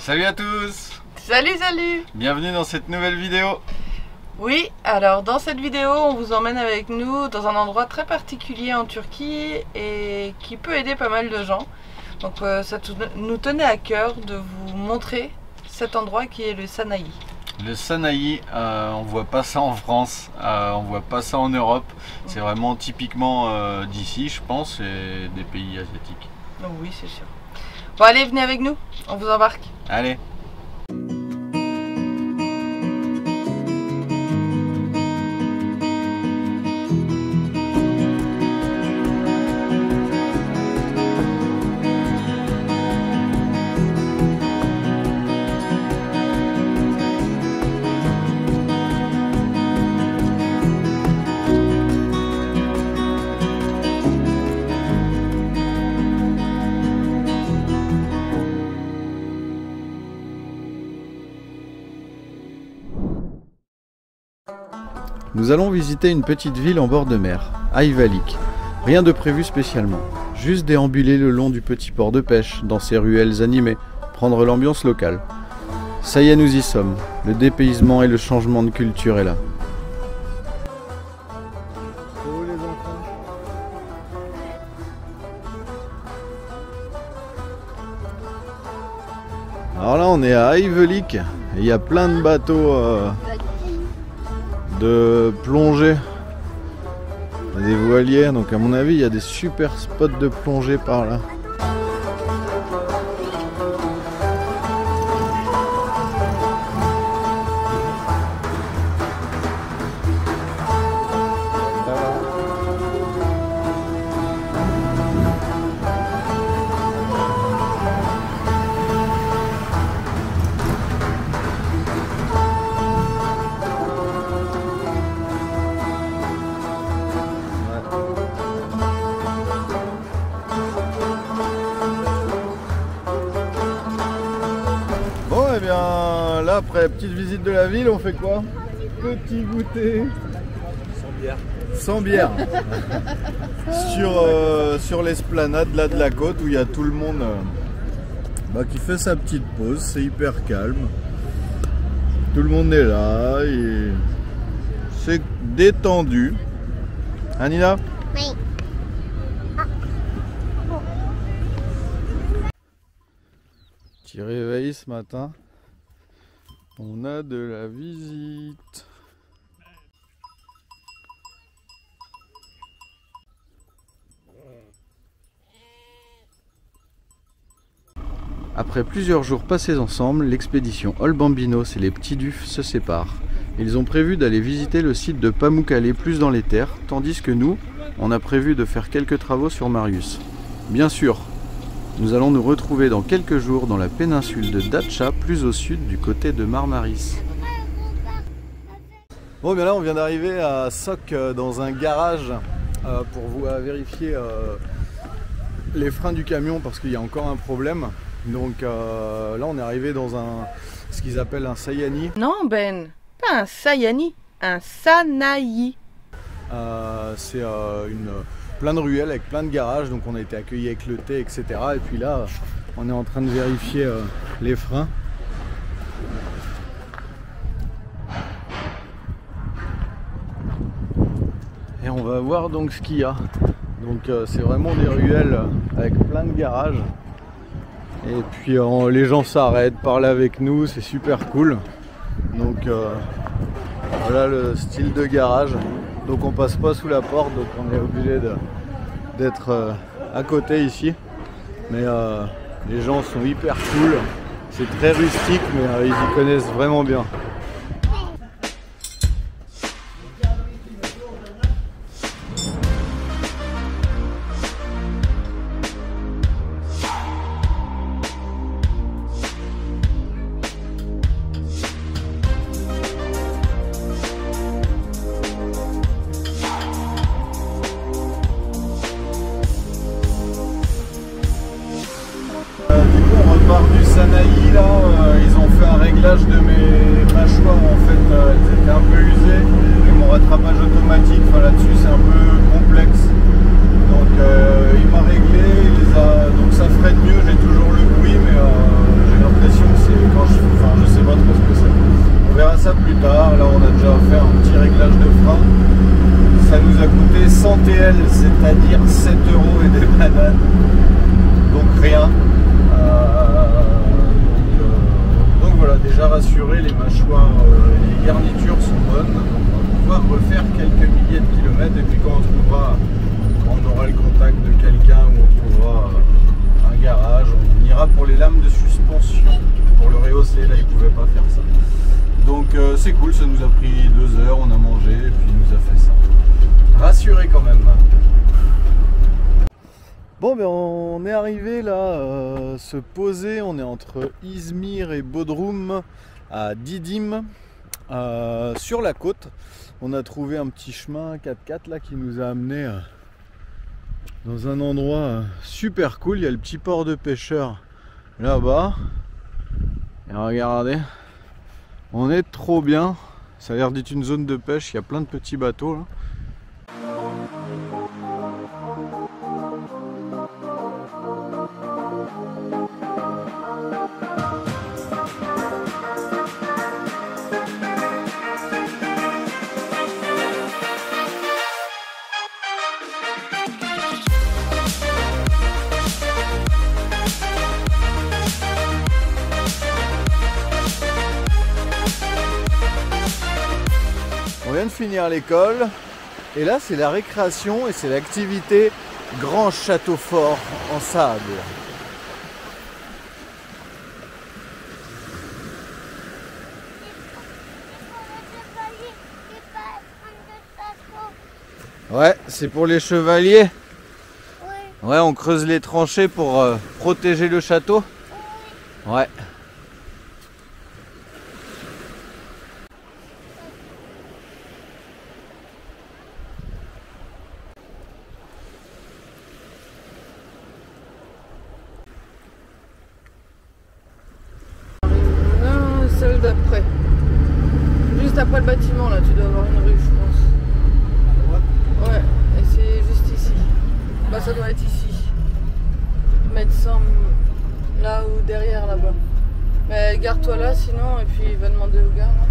Salut à tous! Salut! Bienvenue dans cette nouvelle vidéo. Oui, alors dans cette vidéo, on vous emmène avec nous dans un endroit très particulier en Turquie et qui peut aider pas mal de gens. Donc ça nous tenait à cœur de vous montrer cet endroit qui est le Sanayi. Le Sanayi, on voit pas ça en France, on voit pas ça en Europe. C'est vraiment typiquement d'ici, je pense, et des pays asiatiques. Donc oui, c'est sûr. Bon allez, venez avec nous, on vous embarque. Allez! Nous allons visiter une petite ville en bord de mer, Ayvalik. Rien de prévu spécialement, juste déambuler le long du petit port de pêche, dans ses ruelles animées, prendre l'ambiance locale. Ça y est, nous y sommes, le dépaysement et le changement de culture est là. Alors là on est à Ayvalik et il y a plein de bateaux de plongée, des voiliers, donc à mon avis il y a des super spots de plongée par là. Et bien là, après petite visite de la ville, on fait quoi? Petit goûter sans bière. Sans bière. Sur l'esplanade là de la côte où il y a tout le monde qui fait sa petite pause. C'est hyper calme. Tout le monde est là et c'est détendu. Hein, Nina? Oui. Petit réveil ce matin. On a de la visite. Après plusieurs jours passés ensemble, l'expédition Ol Bambinos et les petits Dufs se séparent. Ils ont prévu d'aller visiter le site de Pamukkale plus dans les terres, tandis que nous, on a prévu de faire quelques travaux sur Marius. Bien sûr, nous allons nous retrouver dans quelques jours dans la péninsule de Datça, plus au sud du côté de Marmaris. Bon, bien là on vient d'arriver à Sok dans un garage pour vous vérifier les freins du camion parce qu'il y a encore un problème. Donc là on est arrivé dans ce qu'ils appellent un Sayani. Non Ben, pas un Sayani, un Sanayi. C'est plein de ruelles avec plein de garages, donc on a été accueillis avec le thé, etc. Et puis là, on est en train de vérifier les freins. Et on va voir donc ce qu'il y a. Donc c'est vraiment des ruelles avec plein de garages. Et puis les gens s'arrêtent, parlent avec nous, c'est super cool. Donc voilà le style de garage. Donc on passe pas sous la porte, donc on est obligé d'être à côté ici. Mais les gens sont hyper cool. C'est très rustique, mais ils y connaissent vraiment bien. Du Sanayi là, ils ont fait un réglage de mes mâchoires en fait, elles étaient un peu usées et mon rattrapage automatique, enfin là-dessus c'est un peu complexe. Donc il m'a réglé, donc ça ferait de mieux, j'ai toujours le bruit mais j'ai l'impression que c'est 200 TL, c'est-à-dire 7 € et des bananes, donc rien. Donc voilà, déjà rassuré, les mâchoires et les garnitures sont bonnes. On va pouvoir refaire quelques milliers de kilomètres et puis quand on aura le contact de quelqu'un ou on trouvera un garage, on ira pour les lames de suspension pour le rehausser. Là, il ne pouvait pas faire ça. Donc c'est cool, ça nous a pris 2 heures, on a mangé et puis il nous a fait ça. Rassuré quand même. Bon, ben on est arrivé là, se poser, on est entre Izmir et Bodrum à Didim, sur la côte. On a trouvé un petit chemin 4x4 là qui nous a amené dans un endroit super cool. Il y a le petit port de pêcheurs là-bas. Et regardez, on est trop bien. Ça a l'air d'être une zone de pêche, il y a plein de petits bateaux là. On vient de finir l'école et là c'est la récréation et c'est l'activité grand château fort en sable. Ouais, c'est pour les chevaliers. Oui. Ouais, on creuse les tranchées pour protéger le château. Oui. Ouais. Celle d'après. Juste après le bâtiment là, tu dois avoir une rue je pense. À droite ? Ouais, et c'est juste ici. Bah ça doit être ici. Mettre ça là ou derrière là-bas. Mais garde-toi là sinon et puis va demander au gars. Non,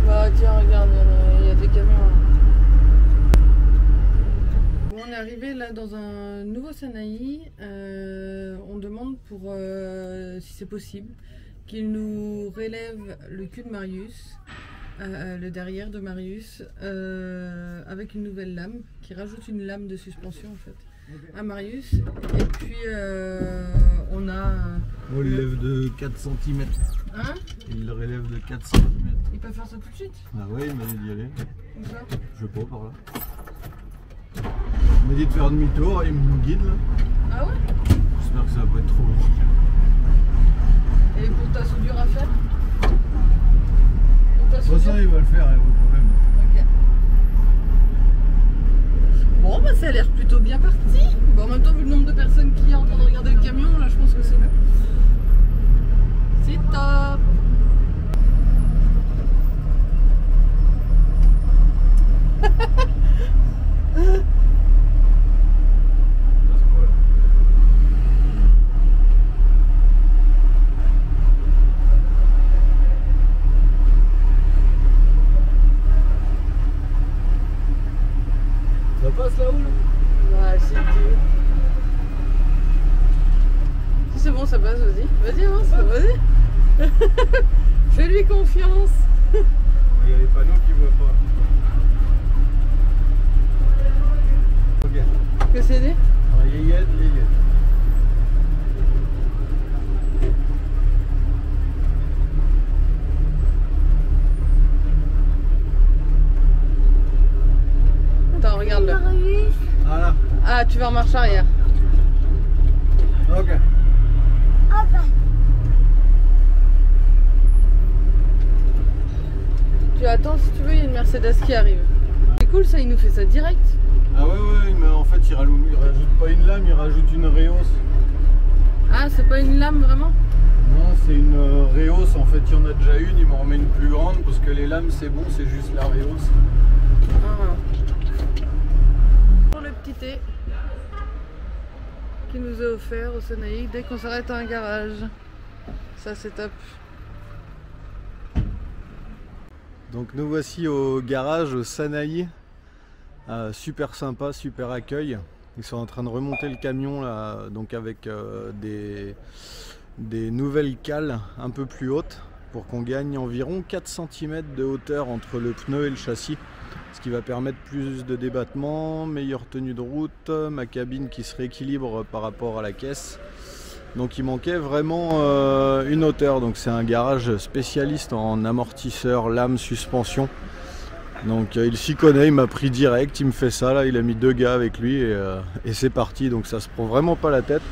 bah tiens regarde, il y a des camions là. On est arrivé là dans un nouveau Sanaï, on demande pour, si c'est possible, qu'il nous relève le cul de Marius, le derrière de Marius, avec une nouvelle lame, qui rajoute une lame de suspension en fait, à Marius. Et puis on a... On le lève de 4 cm. Hein? Il le relève de 4 cm. Il peut faire ça tout de suite? Ah ouais, il m'a dit d'y aller. Comme ça? Je sais pas, par là. Il m'a dit de faire demi-tour, il me guide là. Ah ouais? J'espère que ça va pas être trop long. Et pour ta soudure à faire? Bon, ça il va le faire, il n'y a pas de problème. Ok. Bon bah ça a l'air plutôt bien parti. Bon, en même temps vu le nombre de personnes qui est en train de regarder le camion, là je pense que c'est bon. C'est top. Ça passe là-haut là? Ouais, si c'est bon, ça passe, vas-y. Vas-y, avance, vas-y. Fais-lui confiance. Il y a les panneaux qui voient pas. Ok. Que c'est dit? Yéyed. Attends, regarde-le. Voilà. Ah, tu vas en marche arrière. Ok. Tu attends si tu veux, il y a une Mercedes qui arrive. C'est cool ça, il nous fait ça direct. Ah ouais, mais en fait il rajoute pas une lame, il rajoute une réhausse. Ah, c'est pas une lame vraiment? Non, c'est une réhausse, en fait il y en a déjà une, il m'en remet une plus grande parce que les lames c'est bon, c'est juste la réhausse. Ah. Pour le petit thé qui nous est offert au Sanaï dès qu'on s'arrête à un garage. Ça c'est top. Donc nous voici au garage au Sanaï, super sympa, super accueil. Ils sont en train de remonter le camion là, donc avec des nouvelles cales un peu plus hautes pour qu'on gagne environ 4 cm de hauteur entre le pneu et le châssis, ce qui va permettre plus de débattement, meilleure tenue de route, ma cabine qui se rééquilibre par rapport à la caisse. Donc il manquait vraiment une hauteur, donc c'est un garage spécialiste en amortisseur, lame, suspension. Donc il s'y connaît, il m'a pris direct, il me fait ça là, il a mis 2 gars avec lui et c'est parti, donc ça se prend vraiment pas la tête.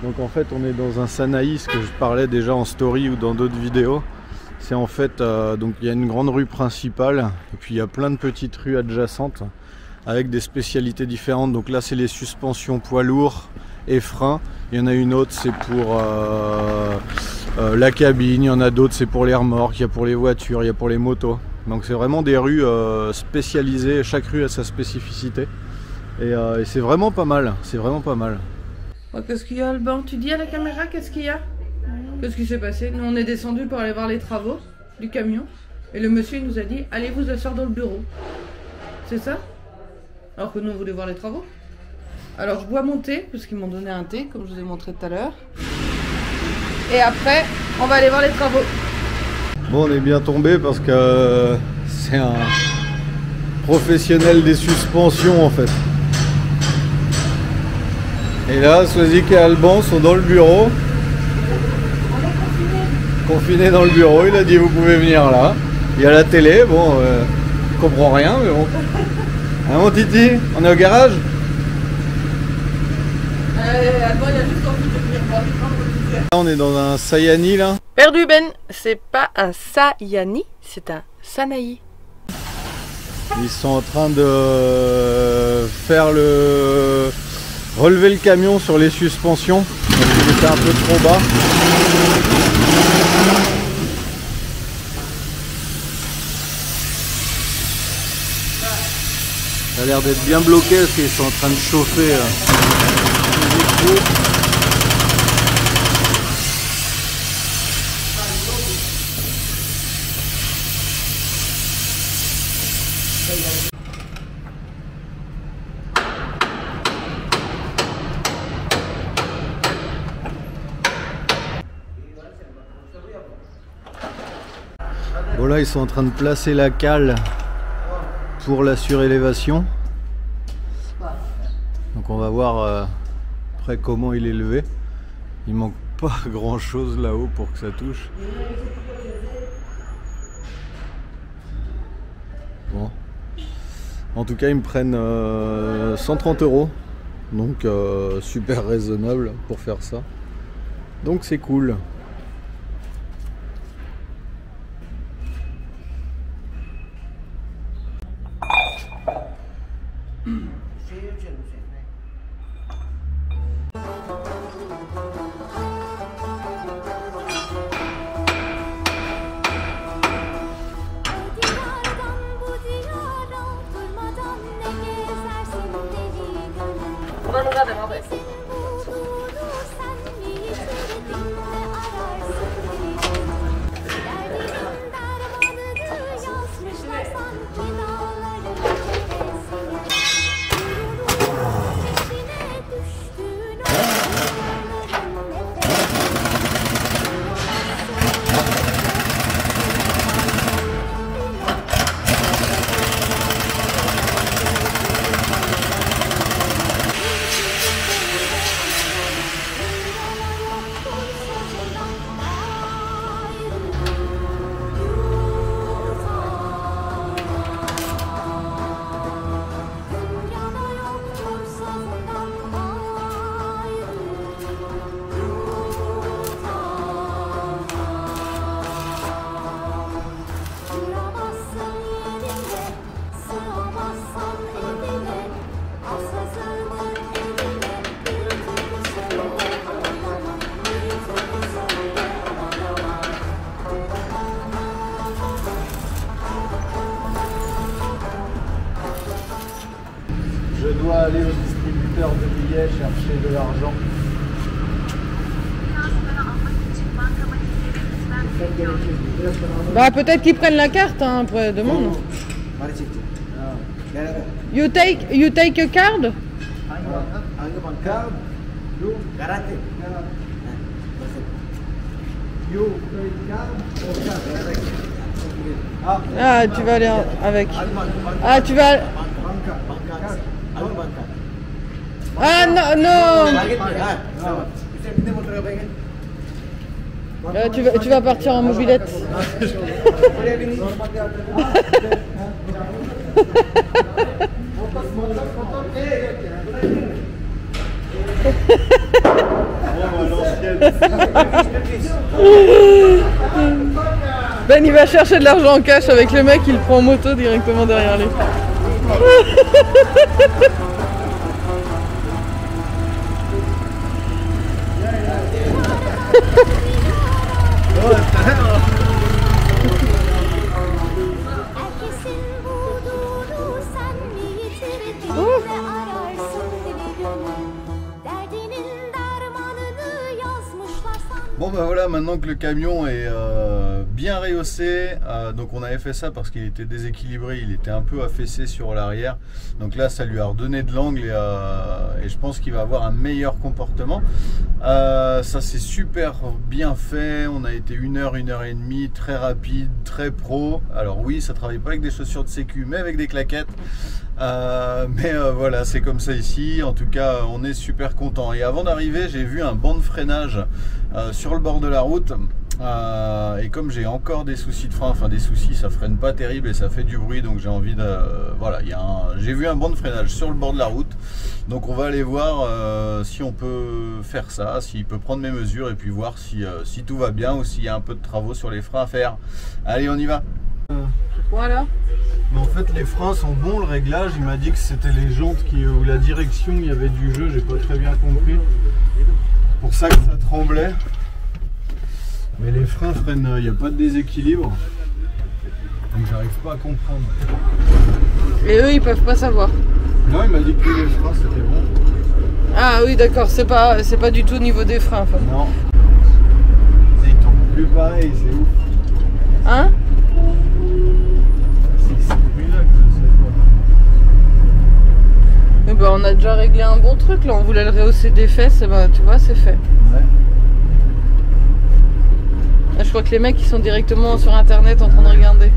Donc en fait on est dans un Sanaï, ce que je parlais déjà en story ou dans d'autres vidéos. C'est en fait, donc il y a une grande rue principale et puis il y a plein de petites rues adjacentes avec des spécialités différentes. Donc là c'est les suspensions poids lourds et freins. Il y en a une autre c'est pour la cabine, il y en a d'autres c'est pour les remorques, il y a pour les voitures, il y a pour les motos. Donc c'est vraiment des rues spécialisées, chaque rue a sa spécificité et c'est vraiment pas mal, c'est vraiment pas mal. Qu'est-ce qu'il y a Alban? Tu dis à la caméra qu'est-ce qu'il y a? Qu'est-ce qui s'est passé? Nous on est descendu pour aller voir les travaux du camion et le monsieur il nous a dit allez vous asseoir dans le bureau. C'est ça? Alors que nous on voulait voir les travaux. Alors je bois mon thé, parce qu'ils m'ont donné un thé, comme je vous ai montré tout à l'heure. Et après, on va aller voir les travaux. Bon, on est bien tombé parce que c'est un professionnel des suspensions en fait. Et là, Swazik et Alban sont dans le bureau. On est confinés dans le bureau, il a dit vous pouvez venir là. Il y a la télé, bon, je comprends rien, mais bon. Hein mon Titi, on est au garage? Alban, il a juste envie de venir voir. Là, on est dans un Sayani là. Perdu Ben, c'est pas un Sayani, c'est un Sanaï. Ils sont en train de faire relever le camion sur les suspensions. Il était un peu trop bas. Ça a l'air d'être bien bloqué parce qu'ils sont en train de chauffer les micros. Bon là ils sont en train de placer la cale pour la surélévation. Donc on va voir après comment il est levé. Il manque pas grand chose là-haut pour que ça touche. Bon. En tout cas ils me prennent 130 €. Donc super raisonnable pour faire ça. Donc c'est cool. Je dois aller au distributeur de billets chercher de l'argent. Bah peut-être qu'ils prennent la carte, hein, après demande. You take a card? Ah, tu vas aller avec. Ah, tu vas. Ah non, non. Tu vas partir en mobilette. Ben il va chercher de l'argent en cash avec le mec, il le prend en moto directement derrière lui. Bon bah voilà, maintenant que le camion est bien rehaussé, donc on avait fait ça parce qu'il était déséquilibré, il était un peu affaissé sur l'arrière, donc là ça lui a redonné de l'angle et je pense qu'il va avoir un meilleur comportement. Ça c'est super bien fait, on a été 1 heure, 1 heure et demie, très rapide, très pro. Alors oui, ça travaille pas avec des chaussures de sécu mais avec des claquettes. Voilà, c'est comme ça ici. En tout cas, on est super content. Et avant d'arriver, j'ai vu un banc de freinage sur le bord de la route. Et comme j'ai encore des soucis de frein, enfin des soucis, ça freine pas terrible et ça fait du bruit, donc j'ai envie de... voilà, j'ai vu un banc de freinage sur le bord de la route. Donc on va aller voir si on peut faire ça, s'il peut prendre mes mesures et puis voir si tout va bien ou s'il y a un peu de travaux sur les freins à faire. Allez, on y va. Voilà. Mais en fait les freins sont bons, le réglage, il m'a dit que c'était les jantes ou la direction, il y avait du jeu, j'ai pas très bien compris. C'est pour ça que ça tremblait. Mais les freins freinent, il n'y a pas de déséquilibre. Donc j'arrive pas à comprendre. Et eux ils peuvent pas savoir. Non, il m'a dit que les freins c'était bon. Ah oui d'accord, c'est pas du tout au niveau des freins. Enfin. Non. Ils tombent plus pareil, c'est ouf. Hein? Ben, on a déjà réglé un bon truc là, on voulait le rehausser des fesses, et ben tu vois c'est fait. Ouais. Là, je crois que les mecs ils sont directement sur internet en train de regarder.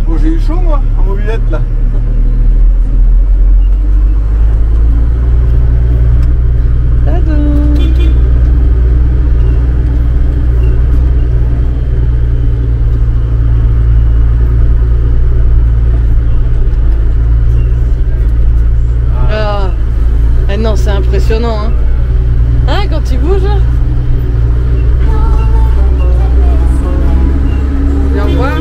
Bon, j'ai eu chaud moi en mobilette là. Non, c'est impressionnant, hein. Hein, quand il bouge. Viens voir.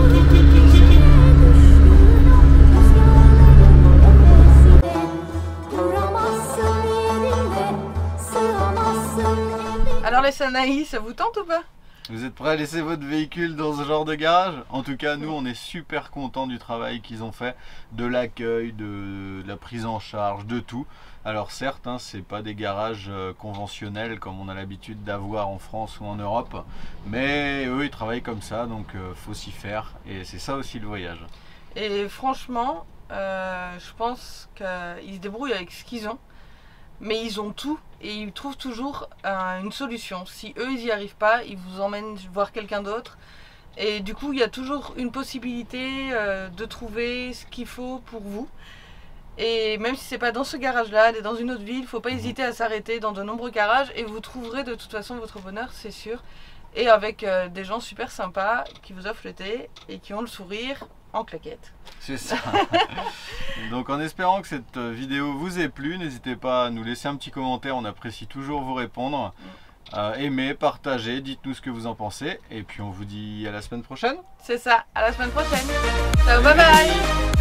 Alors les Sanaï, ça vous tente ou pas? Vous êtes prêts à laisser votre véhicule dans ce genre de garage? En tout cas, nous, on est super contents du travail qu'ils ont fait, de l'accueil, de la prise en charge, de tout. Alors certes, hein, c'est pas des garages conventionnels comme on a l'habitude d'avoir en France ou en Europe, mais eux, ils travaillent comme ça, donc faut s'y faire. Et c'est ça aussi le voyage. Et franchement, je pense qu'ils se débrouillent avec ce qu'ils ont. Mais ils ont tout et ils trouvent toujours une solution. Si eux ils n'y arrivent pas, ils vous emmènent voir quelqu'un d'autre. Et du coup il y a toujours une possibilité de trouver ce qu'il faut pour vous. Et même si c'est pas dans ce garage là, mais dans une autre ville, il ne faut pas hésiter à s'arrêter dans de nombreux garages. Et vous trouverez de toute façon votre bonheur, c'est sûr. Et avec des gens super sympas qui vous offrent le thé et qui ont le sourire en claquette. C'est ça. Donc en espérant que cette vidéo vous ait plu, n'hésitez pas à nous laisser un petit commentaire, on apprécie toujours vous répondre. Aimez, partagez, dites-nous ce que vous en pensez et puis on vous dit à la semaine prochaine. C'est ça, à la semaine prochaine. Ciao, bye bye.